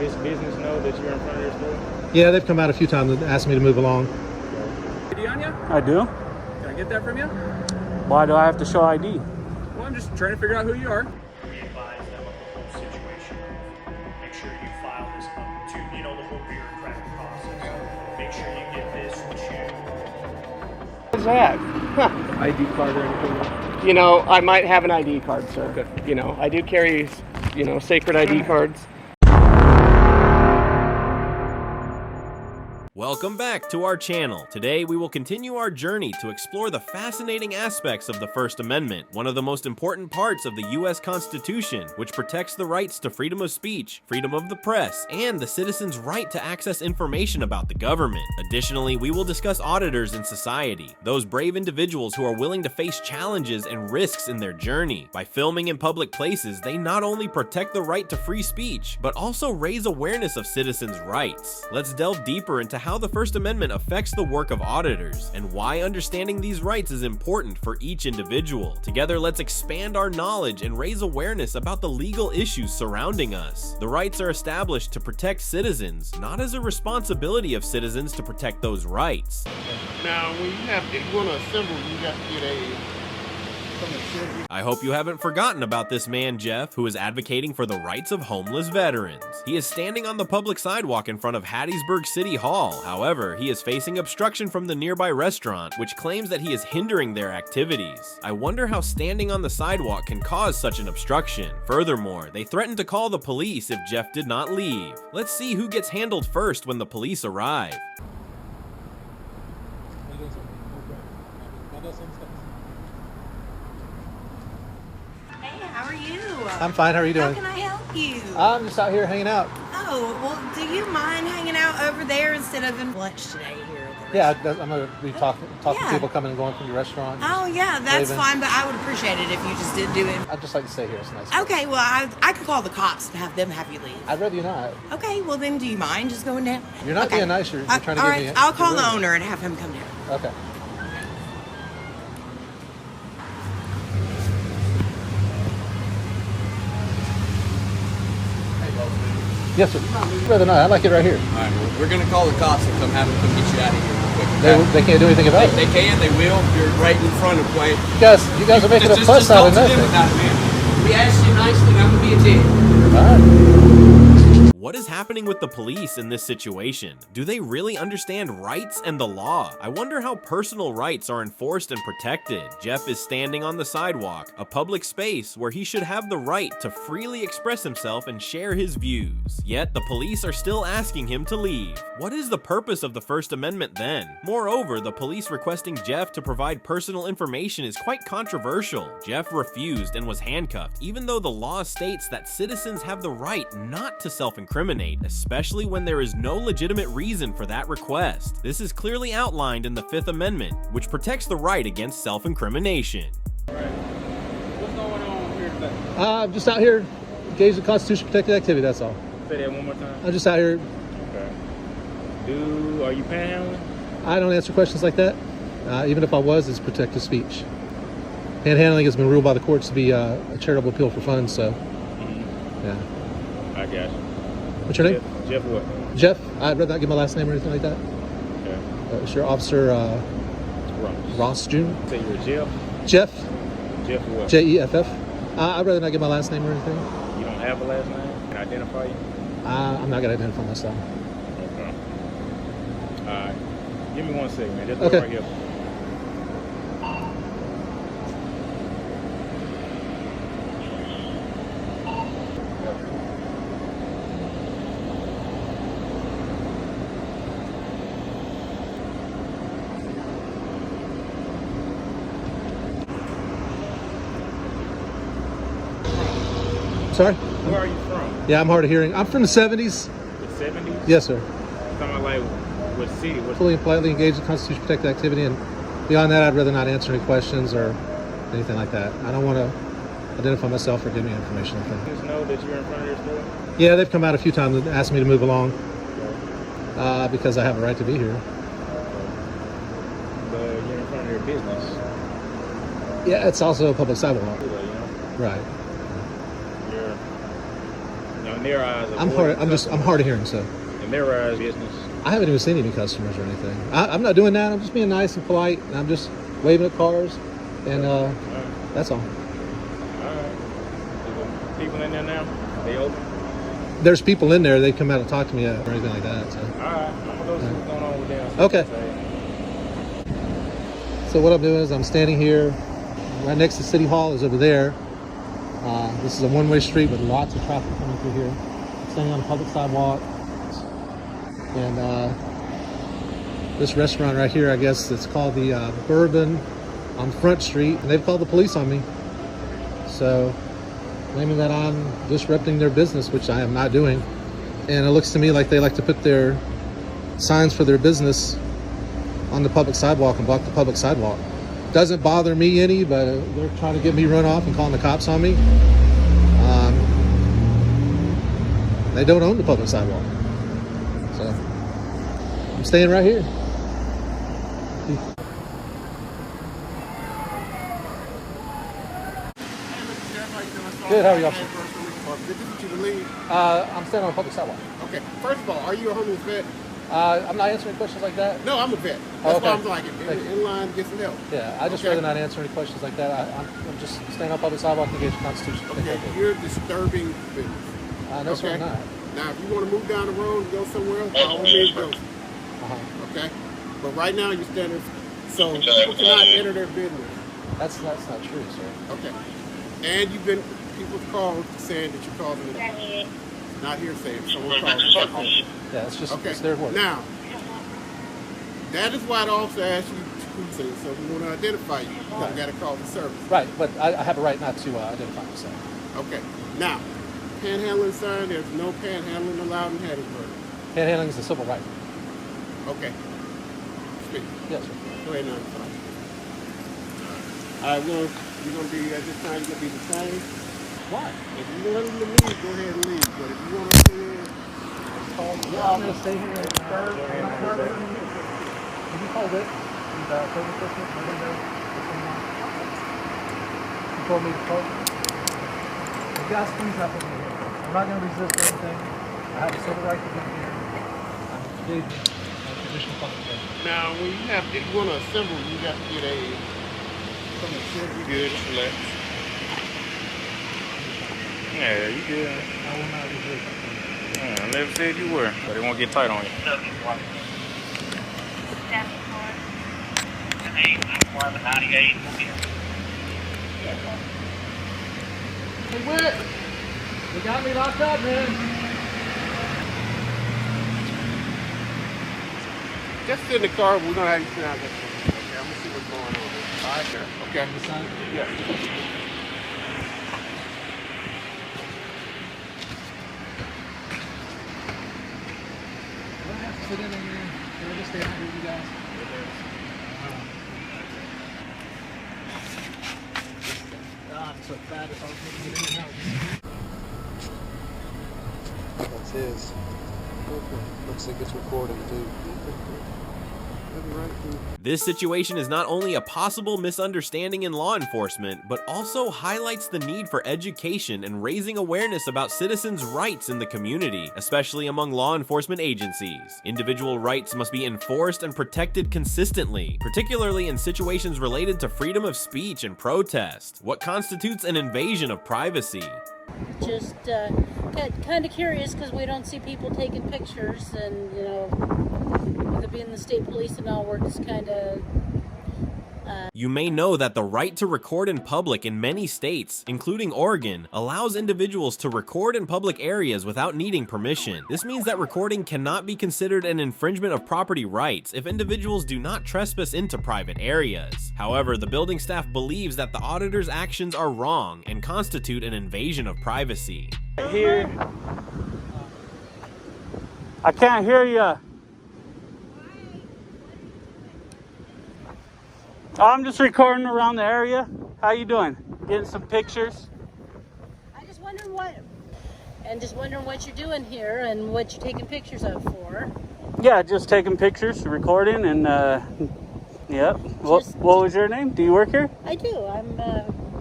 this business know that you're in front of their store? Yeah, they've come out a few times and asked me to move along. ID on you? I do. Can I get that from you? Why do I have to show ID? Well, I'm just trying to figure out who you are. Be advised them of the whole situation. Make sure you file this up to, the whole bureaucratic process. Make sure you get this to... What's that? ID card or anything? I might have an ID card, sir. Okay. I do carry, sacred ID cards. Welcome back to our channel. Today we will continue our journey to explore the fascinating aspects of the First Amendment, one of the most important parts of the US Constitution, which protects the rights to freedom of speech, freedom of the press, and the citizen's right to access information about the government. Additionally, we will discuss auditors in society, those brave individuals who are willing to face challenges and risks in their journey. By filming in public places, they not only protect the right to free speech, but also raise awareness of citizens' rights. Let's delve deeper into how the First Amendment affects the work of auditors, and why understanding these rights is important for each individual. Together, let's expand our knowledge and raise awareness about the legal issues surrounding us. The rights are established to protect citizens, not as a responsibility of citizens to protect those rights. Now, if you want to assemble, you have to get I hope you haven't forgotten about this man, Jeff, who is advocating for the rights of homeless veterans. He is standing on the public sidewalk in front of Hattiesburg City Hall. However, he is facing obstruction from the nearby restaurant, which claims that he is hindering their activities. I wonder how standing on the sidewalk can cause such an obstruction. Furthermore, they threatened to call the police if Jeff did not leave. Let's see who gets handled first when the police arrive. How are you? I'm fine. How are you doing? How can I help you? I'm just out here hanging out. Oh, well, do you mind hanging out over there instead of in lunch today here at the Yeah, restaurant? I'm going to be talking Yeah. to people coming and going from your restaurant. Oh, yeah, that's Leaving. fine, but I would appreciate it if you just didn't do it. I'd just like to stay here. It's nice. Okay, well, I could call the cops and have them have you leave. I'd rather you not. Okay, well, then do you mind just going down? You're not Okay. being nice. You're trying to all give right, me... I'll call the rude. owner and have him come down. Okay. Yes, sir. I'd rather not. I like it right here. All right, well, we're going to call the cops and have them come get you out of here real quick. Okay? They can't do anything about it. They can, they will. You're right in front of Quay. You guys are making a fuss out of nothing. We asked you nicely, I'm going to be a dick. All right. What is happening with the police in this situation? Do they really understand rights and the law? I wonder how personal rights are enforced and protected. Jeff is standing on the sidewalk, a public space where he should have the right to freely express himself and share his views. Yet the police are still asking him to leave. What is the purpose of the First Amendment then? Moreover, the police requesting Jeff to provide personal information is quite controversial. Jeff refused and was handcuffed, even though the law states that citizens have the right not to self-incriminate, especially when there is no legitimate reason for that request. This is clearly outlined in the Fifth Amendment, which protects the right against self-incrimination. What's going on here today? I'm just out here engaged in Constitution protected activity, that's all. Say that one more time. I'm just out here. Okay. Are you panhandling? I don't answer questions like that. Even if I was, it's protected speech. Panhandling has been ruled by the courts to be a charitable appeal for funds, so yeah. I got you. What's your name? Jeff what? Jeff. I'd rather not give my last name or anything like that. Okay. It's your officer Ross Jr. Say you're Jeff? Jeff. Jeff what? Jeff. I'd rather not give my last name or anything. You don't have a last name? Can I identify you? I'm not going to identify myself. Okay. Alright. Give me 1 second, man. Just Okay. right here. Sorry? Where are you from? Yeah, I'm hard of hearing. I'm from the 70s. The 70s? Yes, sir. Talking about like what city? What Fully and politely engaged in Constitution protected activity, and beyond that, I'd rather not answer any questions or anything like that. I don't want to identify myself or give me information like that. Just know that you're in front of their store? Yeah, they've come out a few times and asked me to move along because I have a right to be here. But you're in front of their business. Yeah, it's also a public sidewalk. You know? Right. You're in their eyes, I'm hard of hearing, so in their eyes, business. I haven't even seen any customers or anything. I'm not doing that. I'm just being nice and polite, and I'm just waving at cars, and that's all. All right. People in there now? They open? There's people in there. They come out and talk to me or anything like that. So. All right. I'm gonna go see what's going on with them. Okay. So what I'm doing is I'm standing here. Right next to City Hall is over there. This is a one-way street with lots of traffic coming through here. I'm standing on a public sidewalk. And this restaurant right here, I guess it's called the Bourbon on Front Street. And they've called the police on me. So, claiming that I'm disrupting their business, which I am not doing. And it looks to me like they like to put their signs for their business on the public sidewalk and block the public sidewalk. Doesn't bother me any, but they're trying to get me run off and calling the cops on me. They don't own the public sidewalk. So I'm staying right here. Good, how are y'all? I'm standing on a public sidewalk. Okay, first of all, are you a homeless vet? I'm not answering questions like that. No, I'm a vet. That's okay. why I'm like, in line to get some help. Yeah, I just rather not answer any questions like that. I'm just staying on public sidewalk and engage the Constitution. Okay, you're disturbing business. No, sir, I'm not. Now, if you want to move down the road and go somewhere else, by all means go. Okay? But right now, you're standing, so people cannot enter their business. That's not true, sir. Okay. And people's calls saying that you're causing it. Not hearsay. Someone calls. Yeah, it's just okay. It's their word. Now, that is why the officer asked you to say, so we want to identify you. You got to call the service. Right, but I have a right not to identify myself. Okay. Now, panhandling sign, there's no panhandling allowed in Hattiesburg. Panhandling is a civil right. Okay. Speak. Yes, sir. Go ahead now. All right, we're going to be, at this time, you're going to be the same. Why? If you want them to leave, go ahead and leave. But if you want to stay here, I'm going to stay here. Did you call Rick? He's code enforcement. I don't know. He told me to call. The guys, please help me here. I'm not going to resist anything. I have a civil right to be here. I'm engaged in traditional public safety. now, when if you want to assemble, you got to get from the city. Good, select. Yeah, you good. I will not resist. I never said you were, but it won't get tight on you. Hey, Whit! You got me locked up, man. Just sit in the car. We're going to have you sit down. Okay, I'm going to see what's going on. All right, sir. Okay. The sign? Yeah. Sit in there. Can I just stay out here with you guys? God, it's so bad if I was making it in and out. That's his. Looks like it's recording too. This situation is not only a possible misunderstanding in law enforcement, but also highlights the need for education and raising awareness about citizens' rights in the community, especially among law enforcement agencies. Individual rights must be enforced and protected consistently, particularly in situations related to freedom of speech and protest. What constitutes an invasion of privacy? Just kind of curious because we don't see people taking pictures, and you know, with it being the state police and all, we're just kind of. You may know that the right to record in public in many states, including Oregon, allows individuals to record in public areas without needing permission. This means that recording cannot be considered an infringement of property rights if individuals do not trespass into private areas. However, the building staff believes that the auditor's actions are wrong and constitute an invasion of privacy. Here. I can't hear you. I'm just recording around the area. How you doing? Getting some pictures. I just wondering what you're doing here and what you're taking pictures of for. Yeah, just taking pictures, recording, and yep. What was your name? Do you work here? I do. I'm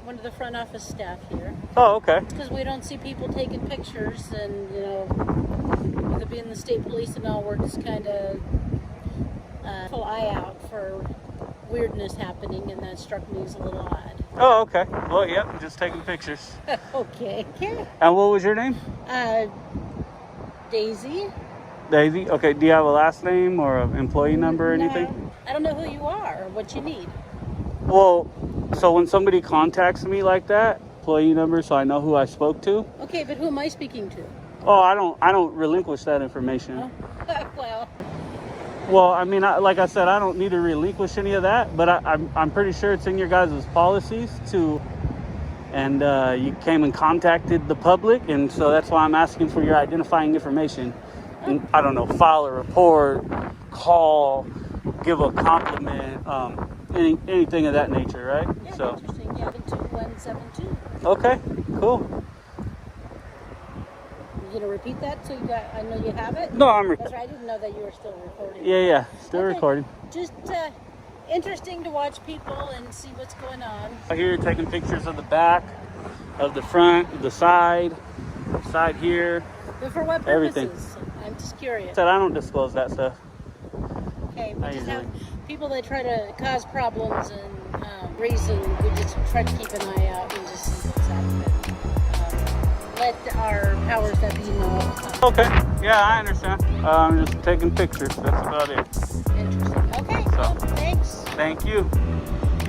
one of the front office staff here. Oh, okay. Because we don't see people taking pictures, and you know, with it being the state police and all, we're just kind of full eye out for weirdness happening, and that struck me as a little odd. Oh, okay. Well, yep, just taking pictures. Okay. And what was your name? Daisy. Daisy. Okay. Do you have a last name or an employee number or anything? No, I don't know who you are or what you need. Well, so when somebody contacts me like that, employee number, so I know who I spoke to. Okay, but who am I speaking to? Oh, I don't relinquish that information. Oh, Well, I mean, like I said, I don't need to relinquish any of that, but I'm pretty sure it's in your guys' policies to, and you came and contacted the public, and so that's why I'm asking for your identifying information. And, I don't know, file a report, call, give a compliment, anything of that nature, right? yeah, So. interesting. Yeah, 2172. Okay, cool. You gonna repeat that so you got? I know you have it. No, I'm That's recording. right. I didn't know that you were still recording. Yeah, still Okay. recording. Just interesting to watch people and see what's going on. Here you're taking pictures of the back, of the front, the side here. But for what Everything. purposes? I'm just curious. Said I don't disclose that stuff. Okay, we I just usually- have people that try to cause problems and reason. We just try to keep an eye out and just see what's happening. Let our powers that be know. Okay, yeah, I understand. I'm just taking pictures. That's about it. Interesting. Okay, cool. Thanks. Thank you.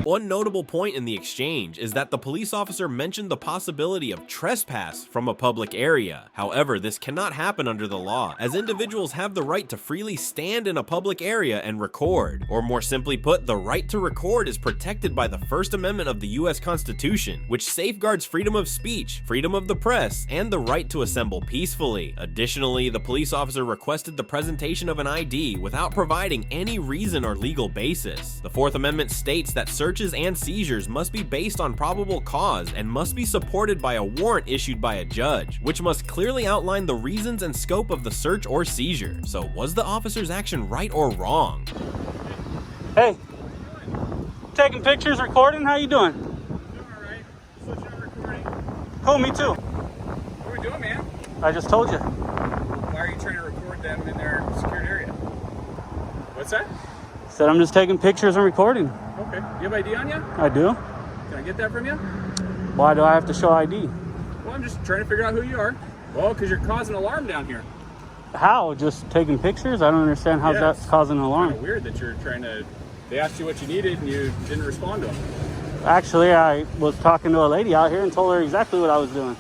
One notable point in the exchange is that the police officer mentioned the possibility of trespass from a public area. However, this cannot happen under the law, as individuals have the right to freely stand in a public area and record. Or more simply put, the right to record is protected by the First Amendment of the US Constitution, which safeguards freedom of speech, freedom of the press, and the right to assemble peacefully. Additionally, the police officer requested the presentation of an ID without providing any reason or legal basis. The Fourth Amendment states that searches and seizures must be based on probable cause and must be supported by a warrant issued by a judge, which must clearly outline the reasons and scope of the search or seizure. So was the officer's action right or wrong? Hey, taking pictures, recording. How you doing? Doing all right. Switching on recording. Cool, me too. What are we doing, man? I just told you. Why are you trying to record them in their secured area? What's that? Said I'm just taking pictures and recording. Okay. You have ID on you? I do. Can I get that from you? Why do I have to show ID? Well, I'm just trying to figure out who you are. Well, because you're causing alarm down here. How? Just taking pictures? I don't understand how that's causing an alarm. Kind of weird that you're trying to. They asked you what you needed and you didn't respond to them. Actually, I was talking to a lady out here and told her exactly what I was doing.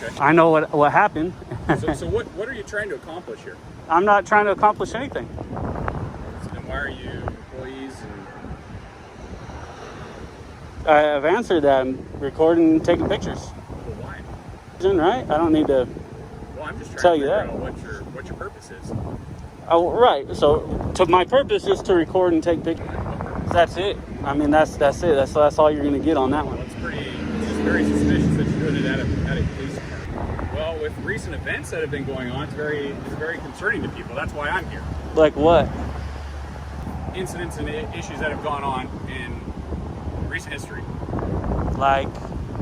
Okay. I know what happened. So what are you trying to accomplish here? I'm not trying to accomplish anything. So then why are you employees and I've answered that. I'm recording and taking pictures. well, why? Right? I don't need to Well, I'm just trying tell to you figure that. out what your purpose is. Oh, right. So my purpose is to record and take pictures. That's it. I mean, that's it. That's all you're going to get on that one. Well, it's just very suspicious that you're doing it at a police department. Well, with recent events that have been going on, it's very concerning to people. That's why I'm here. Like what? Incidents and issues that have gone on in recent history. Like,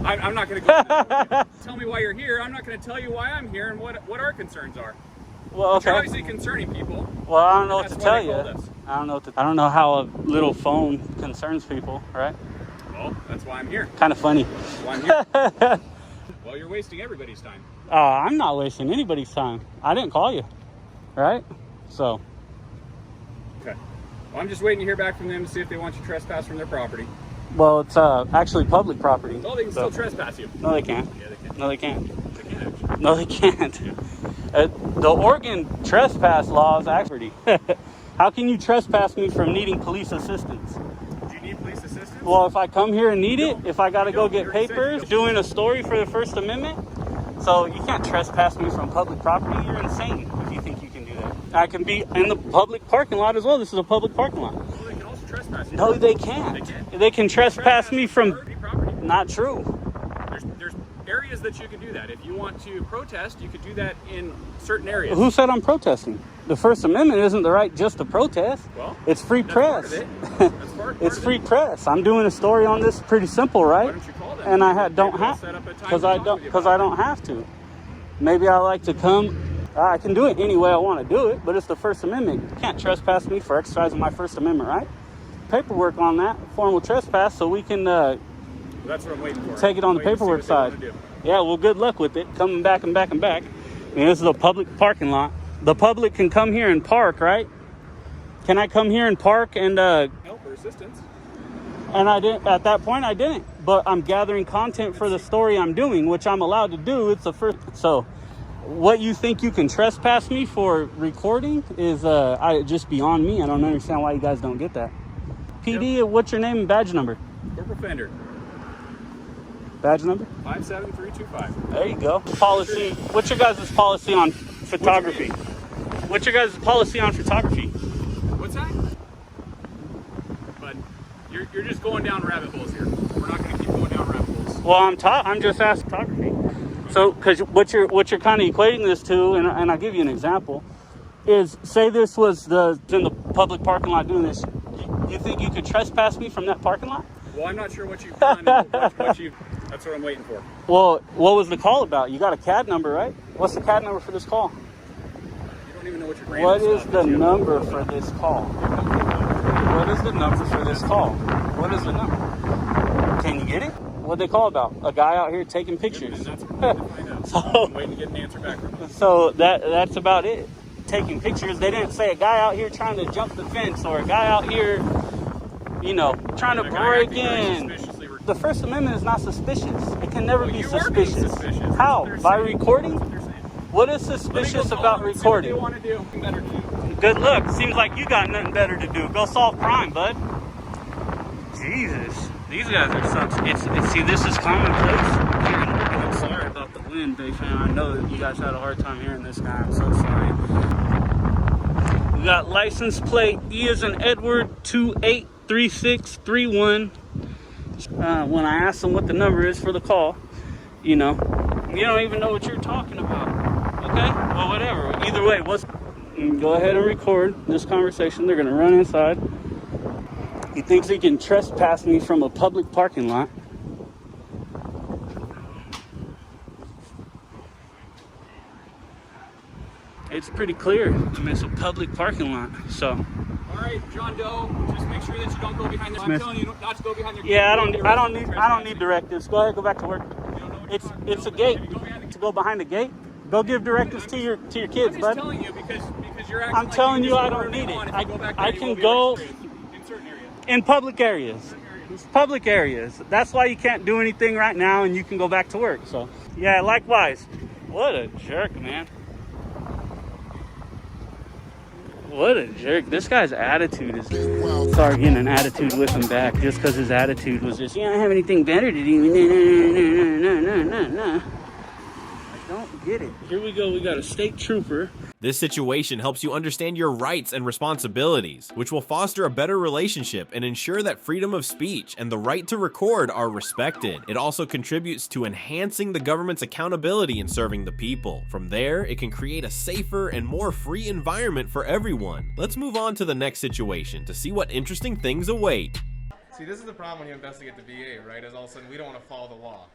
I'm not going to go into that. Tell me why you're here. I'm not going to tell you why I'm here and what our concerns are. well, Which are okay. obviously concerning people. Well, I don't know what That's to why tell they you. called us. I don't know how a little phone concerns people, right? Well, that's why I'm here. Kind of funny. That's why I'm here. Well, you're wasting everybody's time. I'm not wasting anybody's time. I didn't call you, right? So, Okay. Well, I'm just waiting to hear back from them to see if they want you trespass from their property. well, it's actually public property. Oh, they can so- still trespass you. No, they can't. Yeah, they can. No, they can't. They can actually. No, they can't. The Oregon trespass law is actually. How can you trespass me from needing police assistance? Do you need police assistance? Well, if I come here and need it, if I got to You go don't. get You already said you papers, don't. doing a story for the First Amendment, so you can't trespass me from public property. You're insane if you think you can do that. I can be in the public parking lot as well. This is a public parking lot. Well, they can also trespass you. No, they can't. They can. They can trespass me from. Property. Not true. There's areas that you can do that. If you want to protest, you could do that in certain areas. Who said I'm protesting? The First Amendment isn't the right just to protest. Well, it's free that's part press. of it. That's part It's of free it. press. I'm doing a story on this. Pretty simple, Why right? don't you call them. And I Maybe don't they'll have, set up a time because to I talk don't, with you because about I it. don't have to. Maybe I like to come. I can do it any way I want to do it, but it's the First Amendment. You can't trespass me for exercising my First Amendment right. Paperwork on that, formal trespass, so we can That's what I'm waiting for. take it on the Waiting to see paperwork what they wanna side. do. Yeah, well, good luck with it. Coming back and back and back. I mean, this is a public parking lot. The public can come here and park, right? Can I come here and park and Help or assistance. and I didn't, at that point I didn't, but I'm gathering content for the story I'm doing, which I'm allowed to do. It's the first. So what you think you can trespass me for recording is just beyond me. I don't understand why you guys don't get that. PD, what's your name and badge number? Corporal Fender, Badge number? 57325. There you go. Policy. What's your guys' policy on photography? What's your guys' policy on photography? What's that? But you're just going down rabbit holes here. We're not going to keep going down rabbit holes. Well, I'm just asking photography. So, because what you're kind of equating this to, and I'll give you an example, is say this was in the public parking lot doing this. You think you could trespass me from that parking lot? Well, I'm not sure what you've done. And what you've. That's what I'm waiting for. Well, what was the call about? You got a CAD number, right? What's the CAD number for this call? You don't even know what your brand What is the number for this call? What is the number for this call? What is the number? Can you get it? What'd they call about? A guy out here taking pictures. That's what I'm waiting to find out. So, I'm waiting to get an answer back from them. so that's about it. Taking pictures. They didn't say a guy out here trying to jump the fence or a guy out here, trying to break in. The First Amendment is not suspicious. It can never be suspicious. How? By recording? What is suspicious about recording? Good luck. Seems like you got nothing better to do. Go solve crime, bud. Jesus. These guys are sucks. See, this is commonplace here in Oregon. I'm sorry about the wind, big fan. I know that you guys had a hard time hearing this guy. I'm so sorry. We got license plate E as in Edward 283631. When I asked them what the number is for the call, you don't even know what you're talking about. Okay? Well, whatever. Either way, go ahead and record this conversation. They're going to run inside. He thinks he can trespass me from a public parking lot. It's pretty clear. I mean, it's a public parking lot, so. All right, John Doe, just make sure that you don't go behind the. I'm telling you not to go behind your. Yeah, I don't need directives. Go ahead, go back to work. It's a gate. To go behind the gate. Go give directives to your kids, I'm just bud. telling you because you're acting. I'm telling you, I don't need it. I can go in certain areas. in public areas. Public areas. That's why you can't do anything right now, and you can go back to work. So, yeah, likewise. What a jerk, man. What a jerk. This guy's attitude is... Start getting an attitude with him back just because his attitude was just, I don't have anything better to do. No. I don't get it. Here we go. We got a state trooper. This situation helps you understand your rights and responsibilities, which will foster a better relationship and ensure that freedom of speech and the right to record are respected. It also contributes to enhancing the government's accountability in serving the people. From there, it can create a safer and more free environment for everyone. Let's move on to the next situation to see what interesting things await. See, this is the problem when you investigate the VA, right? Is all of a sudden we don't want to follow the law.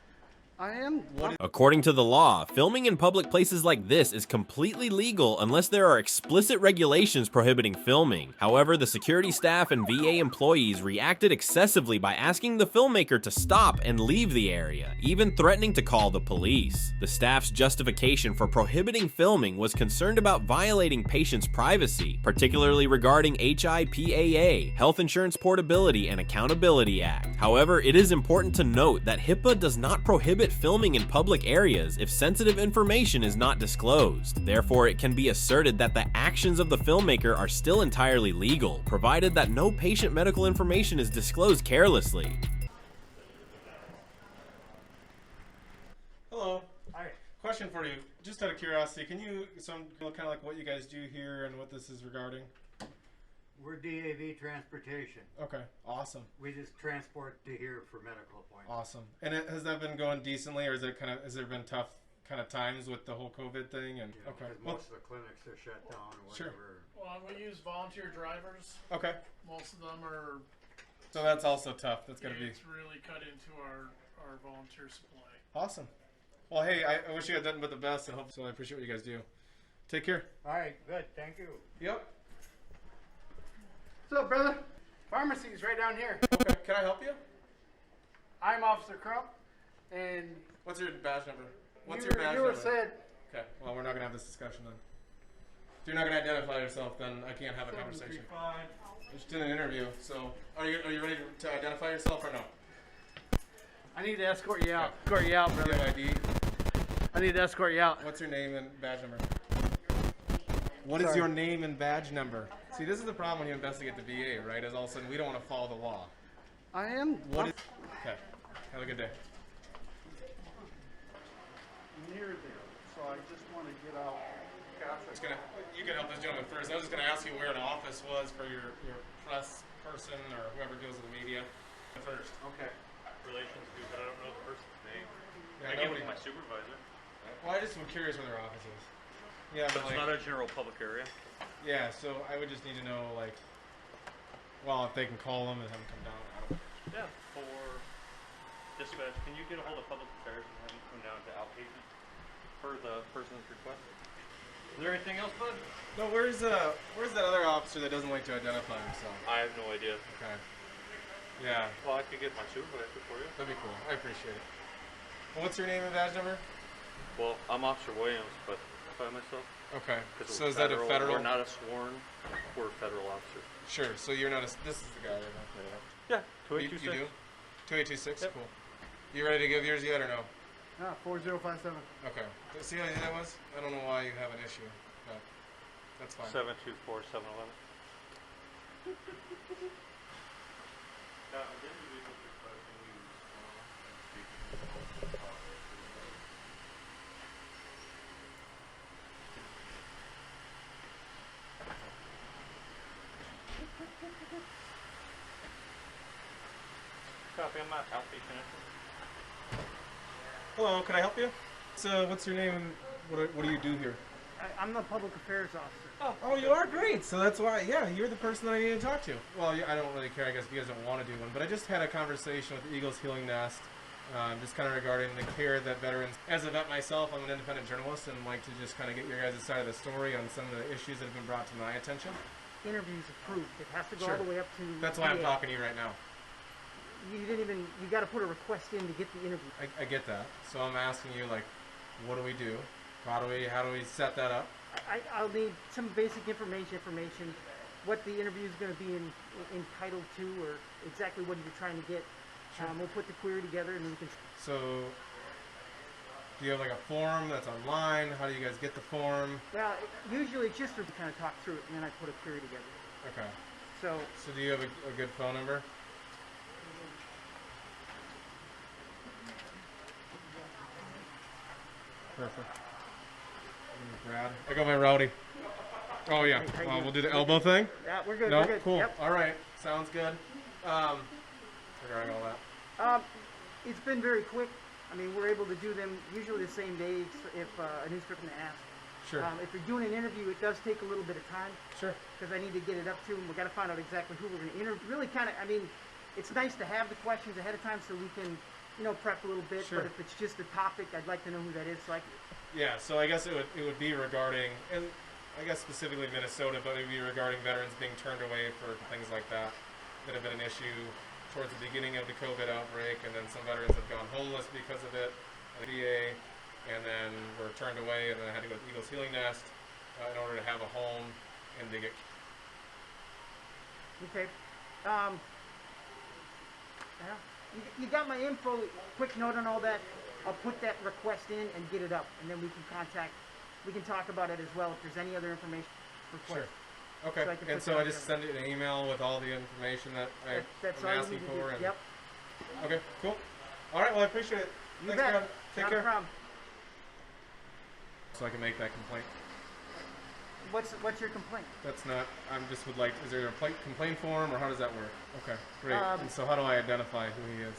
According to the law, filming in public places like this is completely legal unless there are explicit regulations prohibiting filming. However, the security staff and VA employees reacted excessively by asking the filmmaker to stop and leave the area, even threatening to call the police. The staff's justification for prohibiting filming was concerned about violating patients' privacy, particularly regarding HIPAA, Health Insurance Portability and Accountability Act. However, it is important to note that HIPAA does not prohibit filming in public areas if sensitive information is not disclosed. Therefore, it can be asserted that the actions of the filmmaker are still entirely legal, provided that no patient medical information is disclosed carelessly. Hello. Hi. Question for you. Just out of curiosity, can you kind of like what you guys do here and what this is regarding? We're DAV transportation. Okay, awesome. We just transport to here for medical appointments. Awesome. And has that been going decently, or has there been tough kind of times with the whole COVID thing? And yeah, okay, most of the clinics are shut down or whatever. Sure. Well, we use volunteer drivers. Okay. Most of them are. So that's also tough. That's got to be. It's really cut into our our volunteer supply. Awesome. Well, hey, I wish you had nothing but the best, and hope so. I appreciate what you guys do. Take care. All right, good. Thank you. Yep. What's up, brother? Pharmacy's right down here. Okay. Can I help you? I'm Officer Crump, and What's your badge number? What's you, your badge you were number? said Okay. Well, we're not gonna have this discussion then. If you're not gonna identify yourself, then I can't have a conversation. 735. Just did an interview, so are you ready to identify yourself or no? I need to escort you out. Escort you out, Do you brother. have ID? I need to escort you out. What's your name and badge number? What is your name and badge number? See, this is the problem when you investigate the VA, right? Is all of a sudden we don't want to follow the law. I am. What is? Okay. Have a good day. Near there, so I just want to get out. You can help this gentleman first. I was just gonna ask you where an office was for your press person or whoever deals with the media. First. Okay. Relations group, but I don't know the person's name. Yeah, I gave it to my supervisor. Well, I just am curious where their office is. Yeah, But but it's like, not a general public area. yeah, so I would just need to know, like, well, if they can call them and have them come down. I don't know. Yeah. For dispatch, can you get a hold of public affairs and have them come down to outpatient for the person's request? Is there anything else, bud? No, where's that other officer that doesn't like to identify himself? I have no idea. Okay. Yeah, Well, I could get my supervisor for you. that'd be cool. I appreciate it. Well, what's your name and badge number? Well, I'm Officer Williams, but by myself. Okay. 'Cause So we're is that a federal? We're not a sworn. We're federal officers. Sure. So you're not a. This is the guy, right? Yeah. You 2826. do? 2826? Yep. Cool. You ready to give yours yet or no? 4057. Okay. See how easy that was? I don't know why you have an issue, but that's fine. 724-711. Copy, I'm not outpatient. Hello, can I help you? So, what's your name and what do you do here? I'm the public affairs officer. Oh, you are great. So that's why, yeah, you're the person that I need to talk to. Well, I don't really care, I guess, if you guys don't want to do one, but I just had a conversation with the Eagles Healing Nest, just kind of regarding the care that veterans. As a vet myself, I'm an independent journalist and like to just kind of get your guys' side of the story on some of the issues that have been brought to my attention. Interviews approved. It has to go Sure. all the way up to. That's why I'm VA. talking to you right now. You didn't even. You got to put a request in to get the interview. I get that. So I'm asking you, like, what do we do? How do we set that up? I'll need some basic information, what the interview is going to be entitled to, or exactly what you're trying to get. Sure. We'll put the query together, and we can. So, do you have like a form that's online? How do you guys get the form? Well, usually it's just to kind of talk through it, and then I put a query together. Okay. So do you have a good phone number? Perfect. Brad. I got my rowdy. Oh yeah. We'll do the elbow thing. Yeah, we're good. No, We're good. cool. Yep. All right. Sounds good. Regarding all that. It's been very quick. I mean, we're able to do them usually the same day if a newspaper asks. Sure. If you're doing an interview, it does take a little bit of time. Sure. Because I need to get it up to them. We've got to find out exactly who we're going to interview. Really kind of, I mean, it's nice to have the questions ahead of time so we can, prep a little bit. Sure. But if it's just a topic, I'd like to know who that is. So Yeah, so I guess it would be regarding, and I guess specifically Minnesota, but it would be regarding veterans being turned away for things like that have been an issue towards the beginning of the COVID outbreak, and then some veterans have gone homeless because of it, the VA, and then were turned away, and then I had to go to Eagles Healing Nest in order to have a home, and they get. Okay. You got my info. Quick note on all that. I'll put that request in and get it up, and then we can talk about it as well if there's any other information request. Sure. Okay. So I just send you an email with all the information that that's I'm all you asking need to do. for. And Yep. Okay. Cool. All right. Well, I appreciate it. You Thanks, bet. Brad. Take Not care. a problem. So I can make that complaint. What's your complaint? That's not. I'm just would like. Is there a complaint form, or how does that work? Okay. Great. And so how do I identify who he is?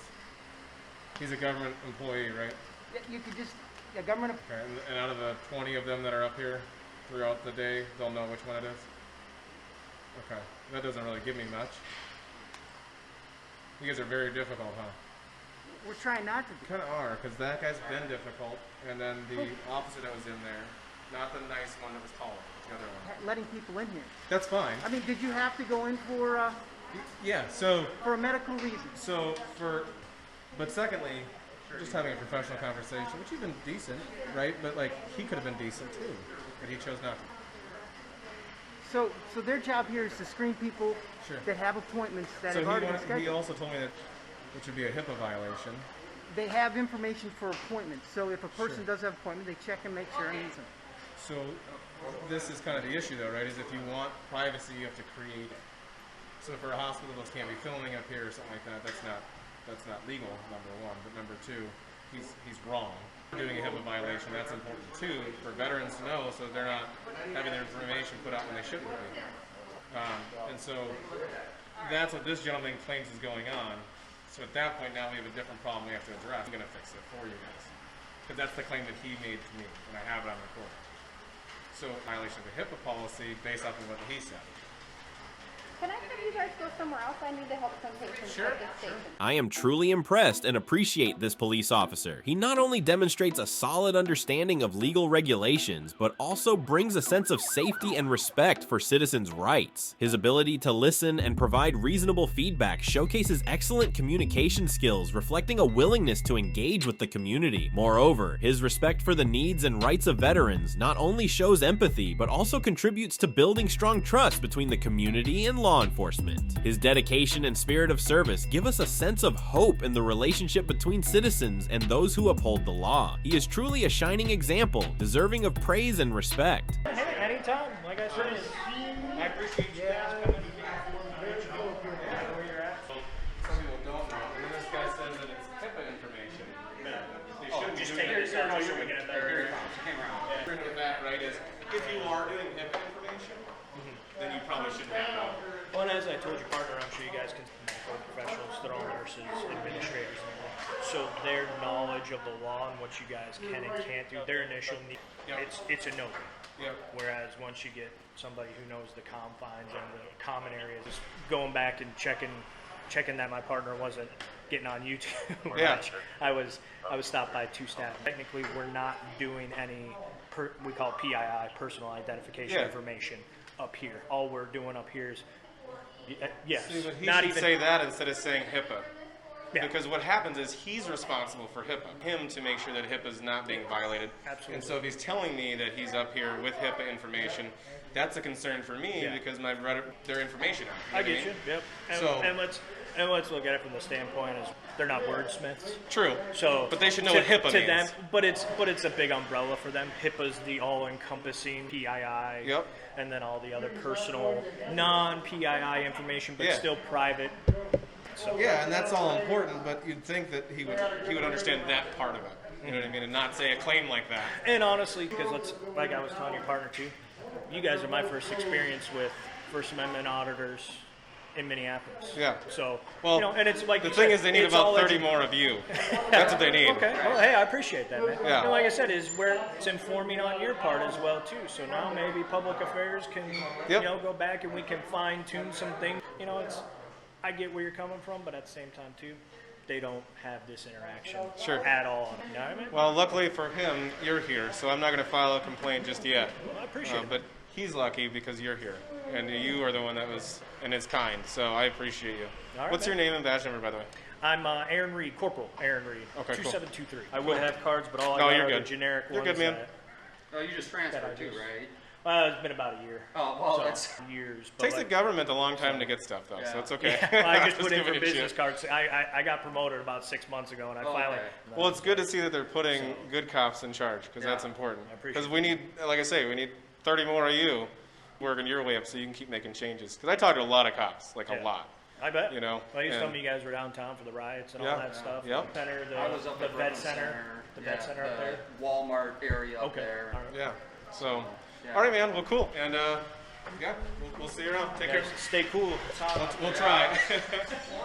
He's a government employee, right? You could just government. Okay. And out of the 20 of them that are up here throughout the day, they'll know which one it is. Okay. That doesn't really give me much. You guys are very difficult, huh? we're trying not to do. Kind of are, because that guy's been difficult, and then the officer that was in there, not the nice one that was taller, the other one. Letting people in here. That's fine. I mean, did you have to go in for? Yeah. So. For a medical reason. But secondly, just having a professional conversation, which you've been decent, right? But like he could have been decent too, but he chose not to. So their job here is to screen people that have appointments that have already been scheduled. He also told me that, which would be a HIPAA violation. They have information for appointments. So if a person does have an appointment, they check and make sure and needs them. So this is kind of the issue, though, right? Is if you want privacy, you have to create it. So for a hospital that can't be filming up here or something like that, that's not legal. Number one, but number two, he's wrong. Doing a HIPAA violation, that's important too for veterans to know, so they're not having their information put out when they shouldn't be. And so that's what this gentleman claims is going on. So at that point, now we have a different problem we have to address. I'm going to fix it for you guys, because that's the claim that he made to me, and I have it on record. So violation of the HIPAA policy based off of what he said. Can I have you guys go somewhere else? I need to help some patients at this station. I am truly impressed and appreciate this police officer. He not only demonstrates a solid understanding of legal regulations, but also brings a sense of safety and respect for citizens' rights. His ability to listen and provide reasonable feedback showcases excellent communication skills, reflecting a willingness to engage with the community. Moreover, his respect for the needs and rights of veterans not only shows empathy, but also contributes to building strong trust between the community and law enforcement. His dedication and spirit of service give us a sense of hope in the relationship between citizens and those who uphold the law. He is truly a shining example, deserving of praise and respect. Anytime, like I said, I appreciate you guys coming to where you're at. Some people don't know, and then this guy says that it's HIPAA information. They shouldn't just be take doing this that. out, just looking at that. Here he comes. He came around. Yeah. That, right, is if you are doing HIPAA information, then you probably shouldn't have known. Well, and as I told your partner, I'm sure you guys can medical professionals, they're all nurses, administrators, and everything. So their knowledge of the law and what you guys can and can't do, their initial need, it's a no. Whereas once you get somebody who knows the confines and the common areas, going back and checking that my partner wasn't getting on YouTube. I was stopped by 2 staff. Technically, we're not doing any we call PII, personal identification information, up here. All we're doing up here is yes. See, but he not should even say that instead of saying HIPAA. Yeah. Because what happens is he's responsible for HIPAA. Him to make sure that HIPAA is not being violated. Absolutely. And so if he's telling me that he's up here with HIPAA information, that's a concern for me because my their information out. I get you. Yep. And let's look at it from the standpoint as they're not wordsmiths. True. So, but they should know what HIPAA means. Them, but it's a big umbrella for them. HIPAA's the all-encompassing PII. Yep. And then all the other personal, non-PII information, but still private. So. Yeah, and that's all important. But you'd think that he would understand that part of it. You know what I mean, and not say a claim like that. And honestly, because like I was telling your partner too, you guys are my first experience with First Amendment auditors in Minneapolis. Yeah. So, well, you know, and it's like the thing is, they need about 30 more of you. That's what they need. Okay. Well, hey, I appreciate that, man. Yeah. And like I said, is where it's informing on your part as well too. So now maybe public affairs can, you know, go back and we can fine tune some things. You know, I get where you're coming from, but at the same time too, they don't have this interaction at all. You know what I mean? Well, luckily for him, you're here, so I'm not going to file a complaint just yet. Well, I appreciate it. But he's lucky because you're here, and you are the one that was and is kind. So I appreciate you. All right, What's your name and badge number, by the way? I'm Aaron Reed, Corporal Aaron Reed. Okay, 2723. I would have cards, but all I No, got you're are good. the generic You're ones. good, man. Oh, you just transferred too, right? It's been about a year. Oh, well, so, that's years. It takes the government a long time to get stuff, though, so it's okay. Yeah, I just put in for giving you business shit. cards. I got promoted about 6 months ago, and I finally. Well, it's good to see that they're putting good cops in charge, because that's important. Because we need, like I say, we need 30 more of you working your way up so you can keep making changes. Because I talk to a lot of cops, like a lot. I bet. You know. Well, you told me you guys were downtown for the riots and all that stuff. Yep. The center, I was up the at vet Brooklyn center, the vet center up there. Walmart area up there. All right. Yeah. So, all right, man. Well, cool. And yeah, we'll see you around. Take care. Stay cool. We'll try.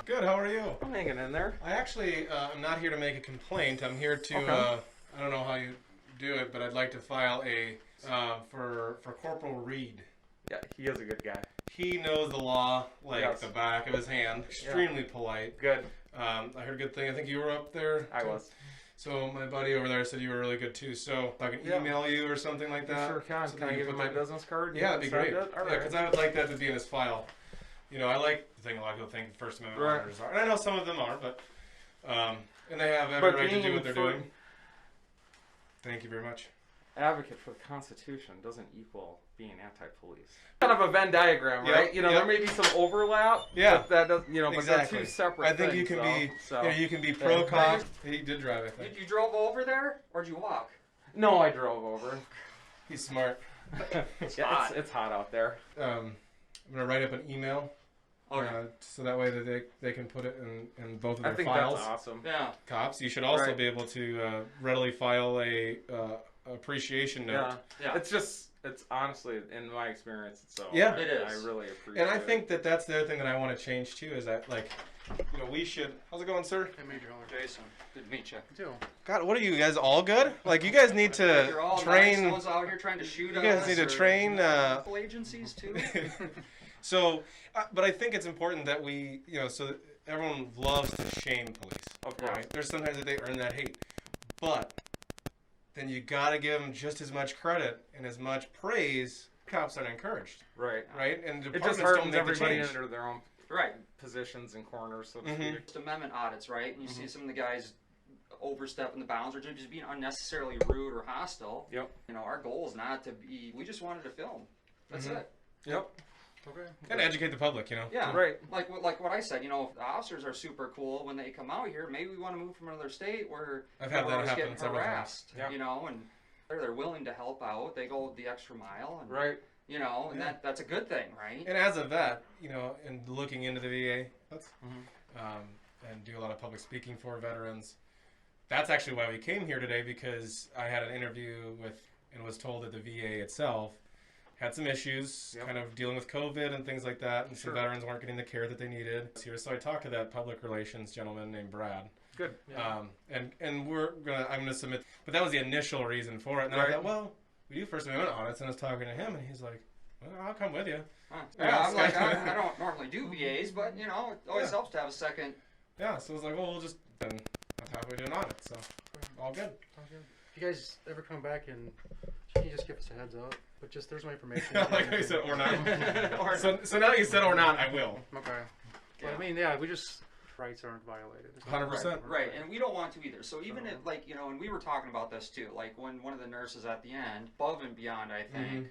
Good. How are you? I'm hanging in there. I actually am not here to make a complaint. I'm here to. I don't know how you do it, but I'd like to file a for Corporal Reed. Yeah, he is a good guy. He knows the law like the back of his hand. Extremely polite. Good. I heard a good thing. I think you were up there. I was. So my buddy over there said you were really good too. So if I can email you or something like that. Sure can. So Can I give him my business card? Yeah, that'd be great. All right. Because I would like that to be in his file. You know, I like the thing a lot of people think First Amendment auditors are. And I know some of them are, but and they have every right to do what they're doing. Thank you very much. Advocate for the Constitution doesn't equal being anti-police. Kind of a Venn diagram, right? You know, there may be some overlap. But that doesn't, you know, but they're two separate things. I think you can be, you can be pro-cop. He did drive, I think. You drove over there, or did you walk? No, I drove over. He's smart. It's hot out there. I'm gonna write up an email. So that way that they can put it in both of their files. That's awesome. Yeah. Cops, you should also be able to readily file a appreciation note. Yeah. It's honestly, in my experience, it's so. Yeah. It is. I really appreciate it. And I think that's the other thing that I want to change too, is that, like, you know, we should. How's it going, sir? Hey, Major Jason. Good to meet you. Too. God, what are you guys all good? Like, you guys need to You're all train. Nice. Someone's out here trying to shoot us. You guys need to train. Agencies too. So, but I think it's important that we, you know, so that everyone loves to shame police. Okay. Right? There's sometimes that they earn that hate, but then you got to give them just as much credit and as much praise. Cops aren't encouraged. Right. Right. And it departments just don't hardens make the everybody change. under their own positions and corners, so to speak. First Amendment audits, right? And you see some of the guys overstepping the bounds or just being unnecessarily rude or hostile. Yep. You know, our goal is not to be. We just wanted to film. That's it. Yep. Okay. And educate the public, you know. Yeah. Right. Like what I said. You know, the officers are super cool when they come out here. Maybe we want to move from another state where I've had that happen getting several harassed. times. Yeah. You know, and they're willing to help out. They go the extra mile. And, You know, and that's a good thing, right? And as a vet, you know, and looking into the VA, and do a lot of public speaking for veterans. That's actually why we came here today, because I had an interview with and was told that the VA itself had some issues, kind of dealing with COVID and things like that, and some veterans weren't getting the care that they needed. So I talked to that public relations gentleman named Brad. Good. And I'm gonna submit, but that was the initial reason for it. And then I thought, well, we do First Amendment audits, and I was talking to him, and he's like, well, I'll come with you. Yeah, I'm like, I don't normally do VAs, but you know, it always helps to have a second. Yeah, so I was like, well, we'll just then that's how we do an audit. So all good. If you guys ever come back and can you just give us a heads up? But just there's my information. Like I said, or not. So now you said or not, I will. Okay. Well, I mean, we just rights aren't violated. 100%. Right, and we don't want to either. So even if, like, you know, and we were talking about this too, like when one of the nurses at the end, above and beyond, I think.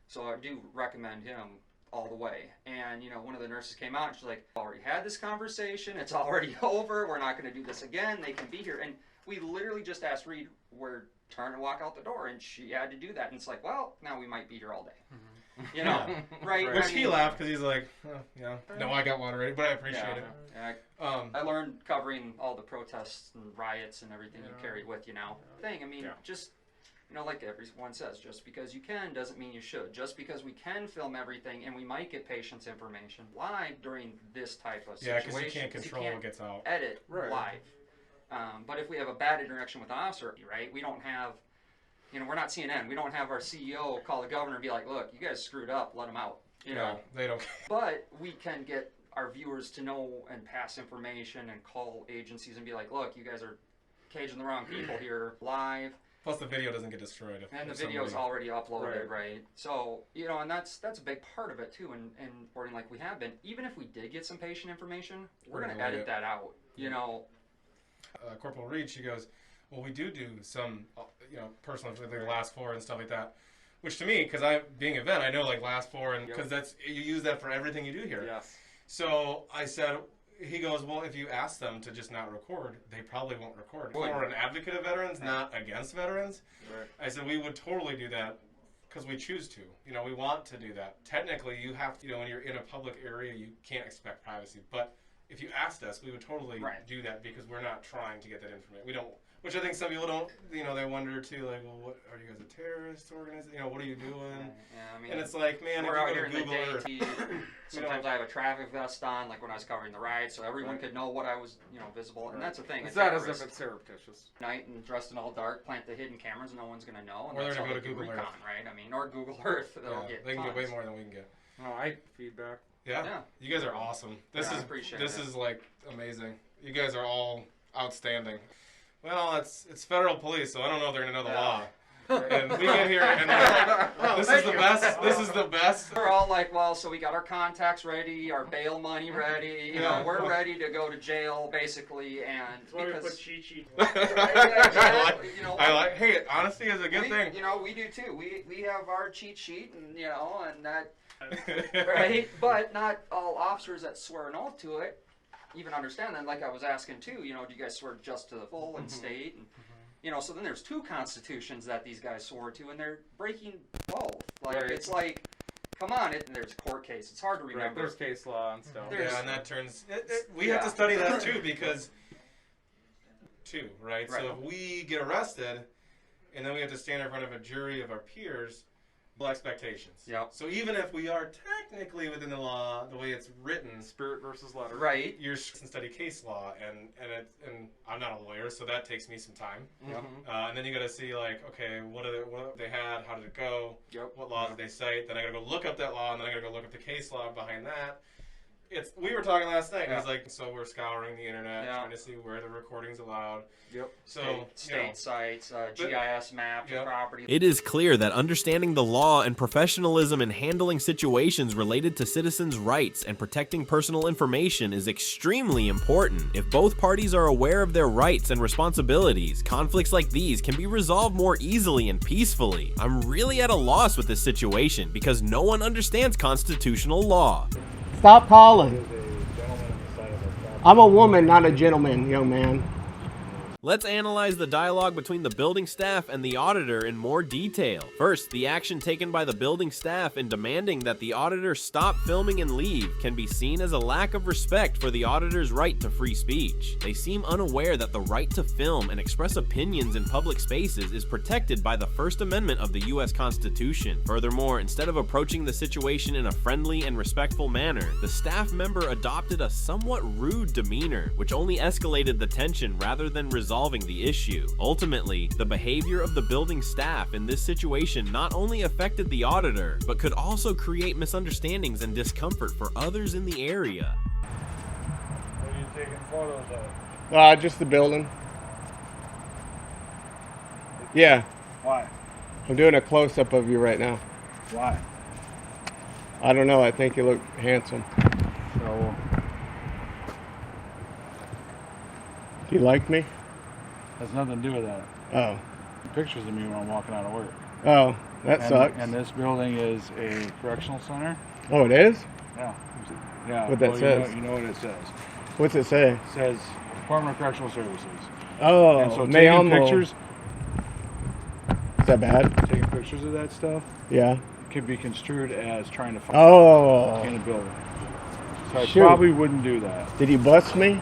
So I do recommend him all the way. And, you know, one of the nurses came out and she's like, already had this conversation. It's already over. We're not going to do this again. They can be here. And we literally just asked Reed, turn and walk out the door. And she had to do that. And it's like, well, now we might be here all day. You know, right? Which he laughed because he's like, oh, yeah, no, I got one already, but I appreciate it. Yeah, I learned covering all the protests and riots and everything you carried with you now. I mean, just, you know, like everyone says, just because you can doesn't mean you should. Just because we can film everything and we might get patients' information live during this type of situation. Yeah, because you can't control what gets out. Edit live. But if we have a bad interaction with the officer, right, we don't have, you know, we're not CNN. We don't have our CEO call the governor and be like, look, you guys screwed up, let them out. You know, they don't. But we can get our viewers to know and pass information and call agencies and be like, look, you guys are caging the wrong people here live. Plus the video doesn't get destroyed. And the video's already uploaded, right? So, you know, and that's a big part of it too, and reporting like we have been. Even if we did get some patient information, we're going to edit that out, you know. Corporal Reed, she goes, well, we do some, you know, personal, like the last four and stuff like that. Which to me, because being a vet, I know like last four, and because you use that for everything you do here. Yes. So I said, he goes, well, if you ask them to just not record, they probably won't record. We're an advocate of veterans, not against veterans. Right. I said, we would totally do that because we choose to. You know, we want to do that. Technically, you have to, you know, when you're in a public area, you can't expect privacy. But if you asked us, we would totally do that because we're not trying to get that information. We don't, which I think some people don't, you know, they wonder too, like, well, what, are you guys a terrorist organization? You know, what are you doing? Yeah, I mean, and it's like, man, we're if out you here go to in the Google day. Sometimes I have a traffic vest on, like when I was covering the ride, so everyone could know what I was, you know, visible. And that's the thing. It's not as if it's surreptitious. Night and dressed in all dark, plant the hidden cameras, no one's gonna know. And or that's they're how gonna they go to do Google recon, Earth, right? I mean, or Google Earth. They'll get they can tons. get way more than we can get. Oh, I feedback. Yeah. You guys are awesome. This is like amazing. You guys are all outstanding. Well, it's federal police, so I don't know if they're gonna know the law. And we get here and we're like, this is the best. This is the best. We're all like, well, so we got our contacts ready, our bail money ready. You know, we're ready to go to jail basically, and That's why we put cheat sheets. I like. Hey, honesty is a good thing. You know, we do too. We have our cheat sheet, and you know, and that. Right, but not all officers that swear an oath to it even understand that. Like I was asking too, you know, do you guys swear just to the full and state? And, you know, so then there's 2 constitutions that these guys swore to, and they're breaking both. Like it's like, come on, there's court case. It's hard to remember. There's case law and stuff. Yeah, and that turns. We have to study that too because. Right. So if we get arrested, and then we have to stand in front of a jury of our peers. Expectations. Yep. So even if we are technically within the law, the way it's written, spirit versus letter. Right. You're study case law, and I'm not a lawyer, so that takes me some time. And then you got to see like, okay, what they had, how did it go? Yep. What laws did they cite? Then I got to go look up that law, and then I got to go look up the case law behind that. We were talking last night. It's like, so we're scouring the internet, trying to see where the recording's allowed. Yep. So state sites, GIS maps, property. It is clear that understanding the law and professionalism in handling situations related to citizens' rights and protecting personal information is extremely important. If both parties are aware of their rights and responsibilities, conflicts like these can be resolved more easily and peacefully. I'm really at a loss with this situation because no one understands constitutional law. Stop calling. I'm a woman, not a gentleman, young man. Let's analyze the dialogue between the building staff and the auditor in more detail. First, the action taken by the building staff in demanding that the auditor stop filming and leave can be seen as a lack of respect for the auditor's right to free speech. They seem unaware that the right to film and express opinions in public spaces is protected by the First Amendment of the U.S. Constitution. Furthermore, instead of approaching the situation in a friendly and respectful manner, the staff member adopted a somewhat rude demeanor, which only escalated the tension rather than resolving the issue. Ultimately, the behavior of the building staff in this situation not only affected the auditor, but could also create misunderstandings and discomfort for others in the area. What are you taking photos of? Just the building. Yeah. Why? I'm doing a close-up of you right now. Why? I don't know. I think you look handsome. So, Do you like me? has nothing to do with that. Oh. Pictures of me when I'm walking out of work. Oh, that sucks. And this building is a correctional center. Oh, it is? Yeah. Yeah. What that says? You know what it says. What's it say? It says Department of Correctional Services. Oh, and so me taking pictures. Is that bad? Taking pictures of that stuff. Yeah. Could be construed as trying to find in a building. So I probably wouldn't do that. Did you bust me?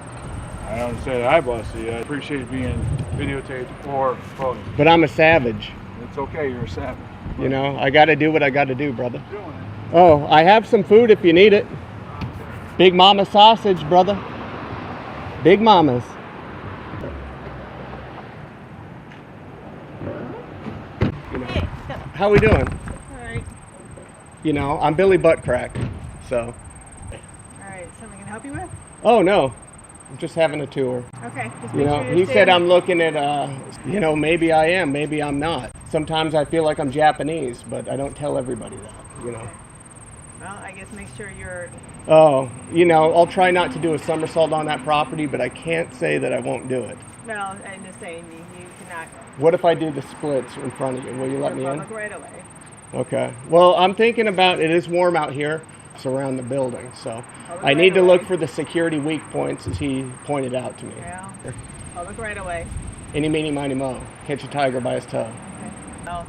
I don't say that I busted you. I appreciate being videotaped or photos. But I'm a savage. It's okay, you're a savage. You know, I got to do what I got to do, brother. Oh, I have some food if you need it. Big Mama sausage, brother. Big Mamas. You know, how we doing? All right. You know, I'm Billy Buttcrack, so. All right, something I can help you with? Oh, no. I'm just having a tour. Okay, just You make know, sure you're he said staying- I'm looking at, you know, maybe I am, maybe I'm not. Sometimes I feel like I'm Japanese, but I don't tell everybody that, you know. Well, I guess make sure you're... Oh, you know, I'll try not to do a somersault on that property, but I can't say that I won't do it. Well, I'm just saying, you cannot... What if I do the splits in front of you? Will you let me in? Look right away. Okay. Well, I'm thinking about, it is warm out here. It's around the building, so I need to look for the security weak points, as he pointed out to me. Yeah. I'll look right away. Any, meeny, miny, mo. Catch a tiger by his toe. Okay. Well,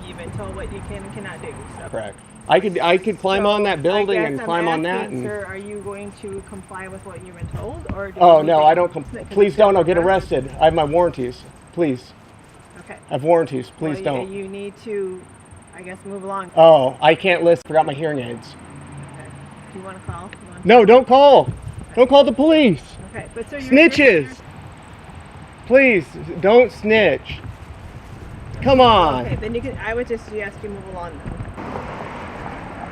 you've been told what you can and cannot do, so... Correct. I could climb on that building and climb on that. And Sir, are you going to comply with what you've been told, or? Oh no, I don't. Please don't. I'll get arrested. I have my warranties. Please. Okay. I have warranties. Please Well, don't. You need to, I guess, move along. Oh, I can't listen. Forgot my hearing aids. Okay. Do you want to call? No, don't call. Don't call the police. Okay, but so you're... Snitches. Please don't snitch. Come on. Okay, then you can. I would just suggest you move along then.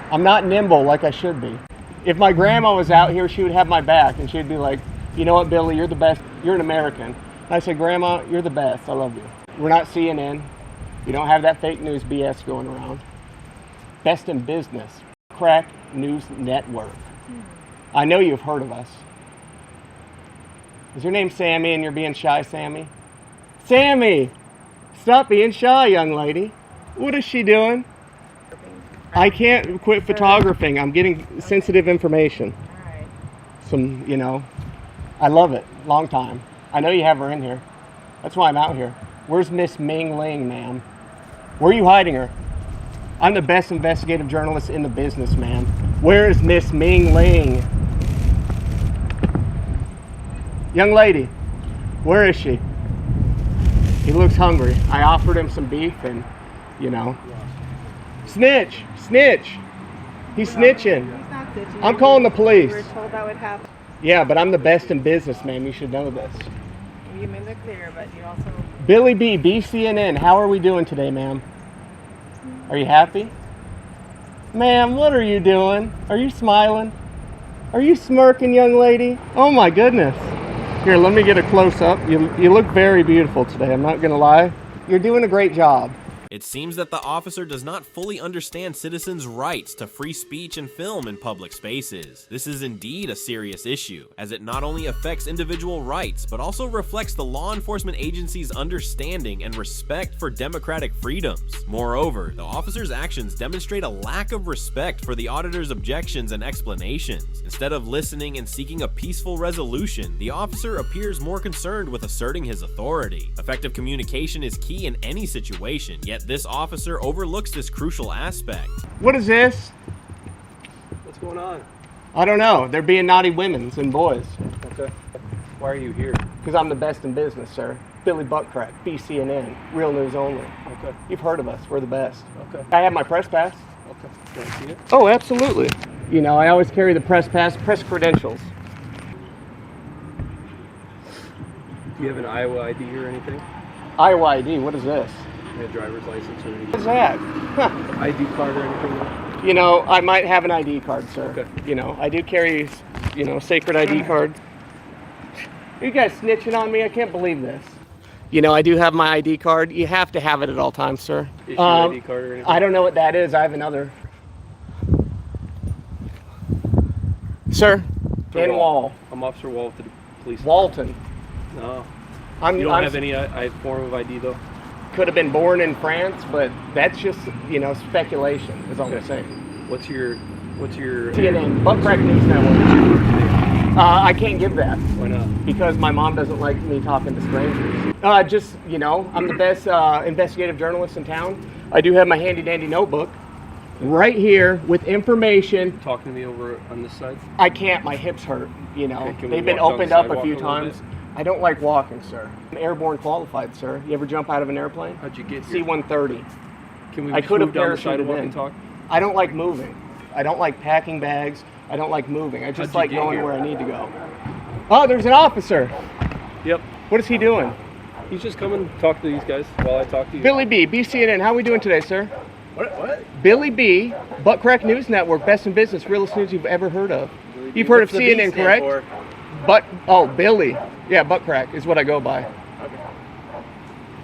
I'm not nimble like I should be. If my grandma was out here, she would have my back, and she'd be like, you know what, Billy, you're the best. You're an American. And I said, Grandma, you're the best. I love you. We're not CNN. You don't have that fake news BS going around. Best in business. Crack News Network. I know you've heard of us. Is your name Sammy and you're being shy, Sammy? Sammy! Stop being shy, young lady. What is she doing? I can't quit photographing. I'm getting sensitive information. Some, you know, I love it. Long time. I know you have her in here. That's why I'm out here. Where's Miss Ming Ling, ma'am? Where are you hiding her? I'm the best investigative journalist in the business, ma'am. Where is Miss Ming Ling? Young lady, where is she? He looks hungry. I offered him some beef and, you know. Snitch! Snitch! He's snitching. He's not snitching. I'm calling the police. We were told that would happen. Yeah, but I'm the best in business, ma'am. You should know this. You may look there, but you also... Billy B, BCNN, how are we doing today, ma'am? Are you happy? Ma'am, what are you doing? Are you smiling? Are you smirking, young lady? Oh my goodness. Here, let me get a close-up. You look very beautiful today, I'm not gonna lie. You're doing a great job. It seems that the officer does not fully understand citizens' rights to free speech and film in public spaces. This is indeed a serious issue, as it not only affects individual rights, but also reflects the law enforcement agency's understanding and respect for democratic freedoms. Moreover, the officer's actions demonstrate a lack of respect for the auditor's objections and explanations. Instead of listening and seeking a peaceful resolution, the officer appears more concerned with asserting his authority. Effective communication is key in any situation, yet this officer overlooks this crucial aspect. What is this? What's going on? I don't know. They're being naughty women and boys. Okay. Why are you here? Because I'm the best in business, sir. Billy Buttcrack, BCNN, real news only. Okay. You've heard of us. We're the best. Okay. I have my press pass. Okay. Can I see it? Oh, absolutely. You know, I always carry the press pass, press credentials. Do you have an Iowa ID or anything? Iowa ID, what is this? A driver's license or anything? What is that? Huh. ID card or anything? You know, I might have an ID card, sir. Okay. You know, I do carry, you know, sacred ID card. You guys snitching on me? I can't believe this. You know, I do have my ID card. You have to have it at all times, sir. Issue ID card or anything? I don't know what that is. I have another. Sir, Dan Wall. I'm Officer Wall to the police. Walton. No. You don't have any form of ID though? Could have been born in France, but that's just, you know, speculation is all I'm saying. What's your CNN, Buttcrack News Network. I can't give that. Why not? Because my mom doesn't like me talking to strangers. Just, you know, I'm the best investigative journalist in town. I do have my handy dandy notebook right here with information. Talking to me over on this side? I can't, my hips hurt, you know. Okay, they've been opened up a few times. I don't like walking, sir. I'm airborne qualified, sir. You ever jump out of an airplane? How'd you get here? C-130. Can we I could have move down the parachuted sidewalk in. and talk? I don't like moving. I don't like packing bags. I don't like moving. I just like going where I need to go. Oh, there's an officer. Yep. What is he doing? He's just coming to talk to these guys while I talk to you. Billy B, BCNN. How are we doing today, sir? What? Billy B, Buttcrack News Network, best in business, realest news you've ever heard of. You've heard of CNN, correct? Billy. Yeah, Buttcrack is what I go by.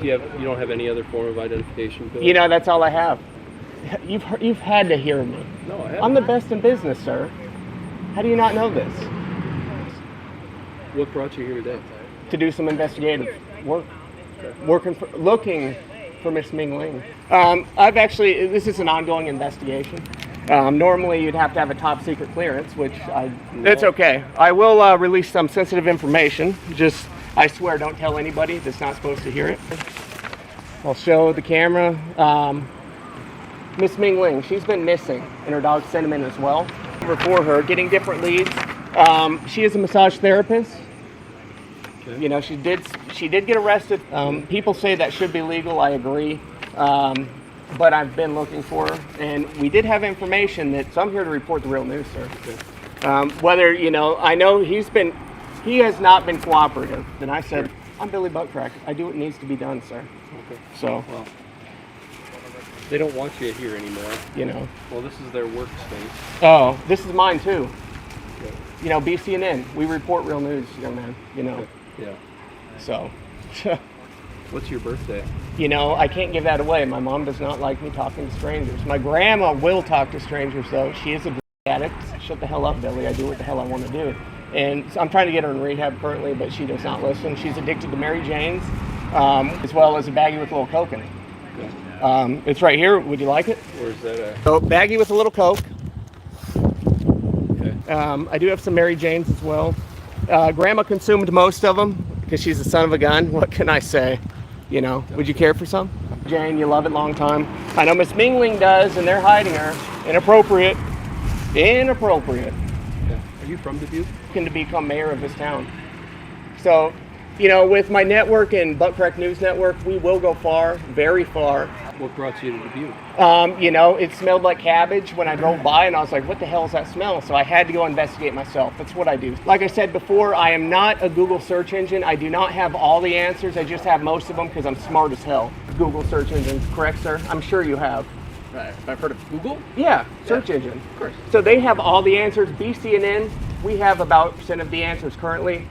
You don't have any other form of identification, Bill? You know, that's all I have. You've had to hear me. No, I haven't. I'm the best in business, sir. How do you not know this? What brought you here today? To do some investigative work. Okay. Looking for Miss Ming Ling. This is an ongoing investigation. Normally you'd have to have a top secret clearance, which it's okay. I will release some sensitive information. Just, I swear, don't tell anybody that's not supposed to hear it. I'll show the camera. Miss Ming Ling, she's been missing, and her dog Cinnamon as well. For her, getting different leads. She is a massage therapist. Okay. You know, she did get arrested. People say that should be legal. I agree. But I've been looking for her, and we did have information that, so I'm here to report the real news, sir. Okay. Whether, you know, I know he has not been cooperative. And I said, sure. I'm Billy Buttcrack. I do what needs to be done, sir. Okay. So. Well, they don't want you here anymore. You know. Well, this is their workspace. Oh, this is mine too. You know, BCNN, we report real news, young man, you know. Yeah. So. What's your birthday? You know, I can't give that away. My mom does not like me talking to strangers. My grandma will talk to strangers, though. She is a drug addict. Shut the hell up, Billy. I do what the hell I want to do. And so I'm trying to get her in rehab currently, but she does not listen. She's addicted to Mary Jane's, as well as a baggie with a little Coke in it. It's right here. Would you like it? Where's that at? So, baggie with a little Coke. Okay. I do have some Mary Jane's as well. Grandma consumed most of them because she's a son of a gun. What can I say? You know, would you care for some? Jane, you love it, long time. I know Miss Mingling does, and they're hiding her. Inappropriate. Inappropriate. Yeah. Are you from Dubuque? Looking to become mayor of this town. So, you know, with my network and Butt Crack News Network, we will go far, very far. What brought you to Dubuque? You know, it smelled like cabbage when I drove by, and I was like, what the hell is that smell? So I had to go investigate myself. That's what I do. Like I said before, I am not a Google search engine. I do not have all the answers. I just have most of them because I'm smart as hell. Google search engine, correct, sir? I'm sure you have. Right. I've heard of Google? Yeah, search engine. Of course. So they have all the answers. BCNN, we have about % of the answers currently.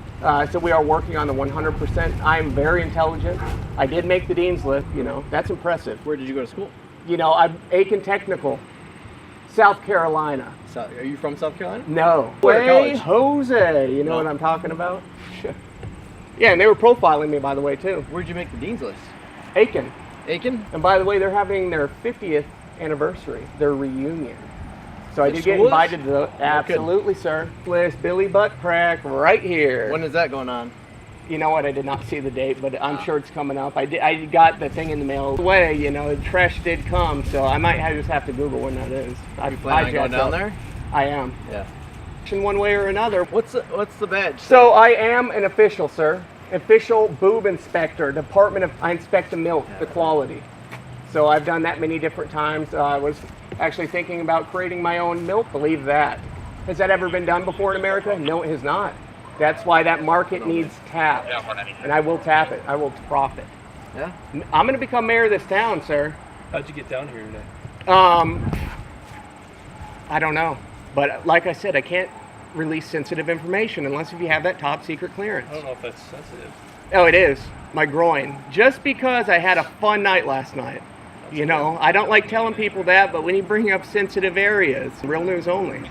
So we are working on the 100%. I'm very intelligent. I did make the dean's list, you know. That's impressive. Where did you go to school? You know, I'm Aiken Technical, South Carolina. Are you from South Carolina? No. Where Way college? Jose. You know what I'm talking about? Yeah, and they were profiling me, by the way, too. Where'd you make the dean's list? Aiken. Aiken? And by the way, they're having their 50th anniversary, their reunion. So I The did get school is? invited to absolutely, sir. List Billy Butt Crack right here. When is that going on? You know what? I did not see the date, but I'm sure it's coming up. I got the thing in the mail. Way, you know, the trash did come, so I might just have to Google when that is. You plan on going down there? I am. Yeah. In one way or another. What's the badge? So I am an official, sir. Official boob inspector. Department of. I inspect the milk, the quality. So I've done that many different times. I was actually thinking about creating my own milk. Believe that. Has that ever been done before in America? No, it has not. That's why that market needs tapped. And I will tap it. I will profit. Yeah? I'm going to become mayor of this town, sir. How'd you get down here today? I don't know. But like I said, I can't release sensitive information unless if you have that top secret clearance. I don't know if that's sensitive. Oh, it is. My groin. Just because I had a fun night last night. You know, I don't like telling people that, but when you bring up sensitive areas, real news only.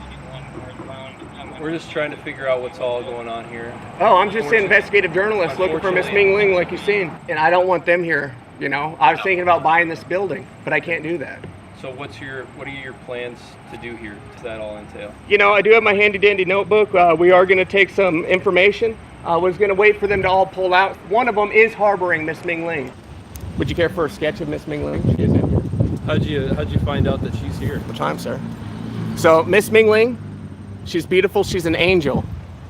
We're just trying to figure out what's all going on here. Oh, I'm just an investigative journalist looking for Miss Mingling like you've seen. And I don't want them here, you know. I was thinking about buying this building, but I can't do that. So what are your plans to do here? Does that all entail? You know, I do have my handy dandy notebook. We are going to take some information. I was going to wait for them to all pull out. One of them is harboring Miss Mingling. Would you care for a sketch of Miss Mingling? She is in here. How'd you find out that she's here? What time, sir? So Miss Mingling, she's beautiful. She's an angel.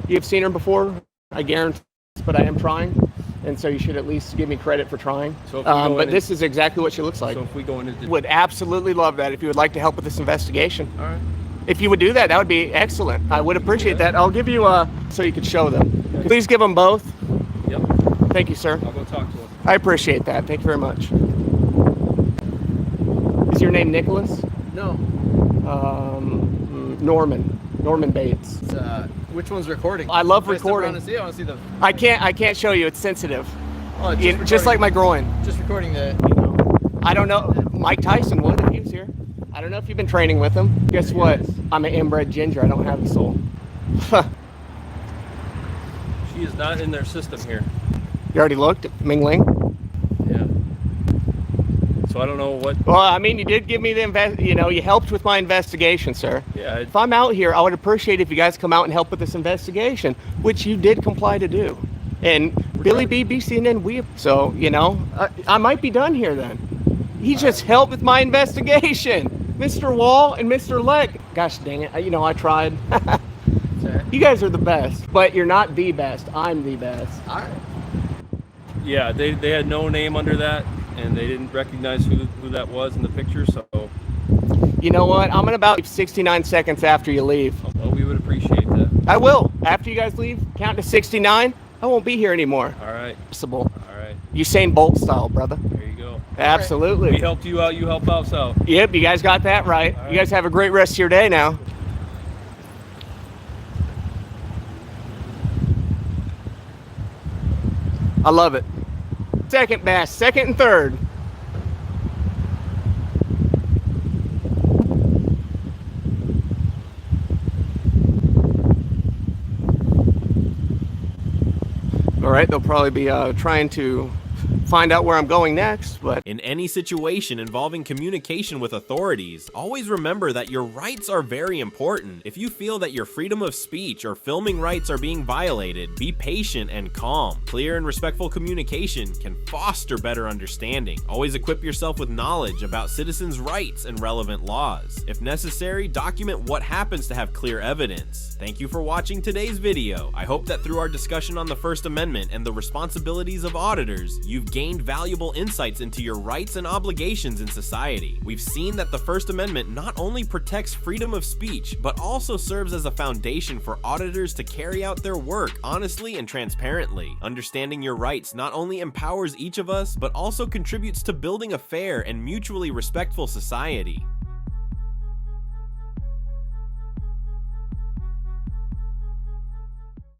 You've seen her before, I guarantee, but I am trying. And so you should at least give me credit for trying. So but this is exactly what she looks like. So if we go into... Would absolutely love that if you would like to help with this investigation. All right. If you would do that, that would be excellent. I would appreciate that. I'll give you so you could show them. Okay. Please give them both. Yep. Thank you, sir. I'll go talk to them. I appreciate that. Thank you very much. Is your name Nicholas? No. Norman Bates. Which one's recording? I love recording. I want to see the... I can't show you. It's sensitive. Oh, just like my groin. Just recording the... You know, I don't know. Mike Tyson would if he was here. I don't know if you've been training with him. Guess what? I'm an inbred ginger. I don't have a soul. She is not in their system here. You already looked at Mingling? Yeah. So I don't know what... Well, I mean, you did give me you helped with my investigation, sir. Yeah. If I'm out here, I would appreciate if you guys come out and help with this investigation, which you did comply to do. And Billy B, BCNN, so, you know, I might be done here then. He just helped with my investigation. Mr. Wall and Mr. Leck. Gosh dang it, you know, I tried. You guys are the best, but you're not the best. I'm the best. All right. Yeah, they had no name under that, and they didn't recognize who that was in the picture, so... You know what? I'm in about 69 seconds after you leave. Well, we would appreciate that. I will. After you guys leave, count to 69. I won't be here anymore. All right. Possible. All right. Usain Bolt style, brother. There you go. Absolutely. We helped you out. You help us out. Yep, you guys got that right. You guys have a great rest of your day now. I love it. Second best, second and third. All right, they'll probably be trying to find out where I'm going next, but in any situation involving communication with authorities, always remember that your rights are very important. If you feel that your freedom of speech or filming rights are being violated, be patient and calm. Clear and respectful communication can foster better understanding. Always equip yourself with knowledge about citizens' rights and relevant laws. If necessary, document what happens to have clear evidence. Thank you for watching today's video. I hope that through our discussion on the First Amendment and the responsibilities of auditors, you've gained valuable insights into your rights and obligations in society. We've seen that the First Amendment not only protects freedom of speech, but also serves as a foundation for auditors to carry out their work honestly and transparently. Understanding your rights not only empowers each of us, but also contributes to building a fair and mutually respectful society.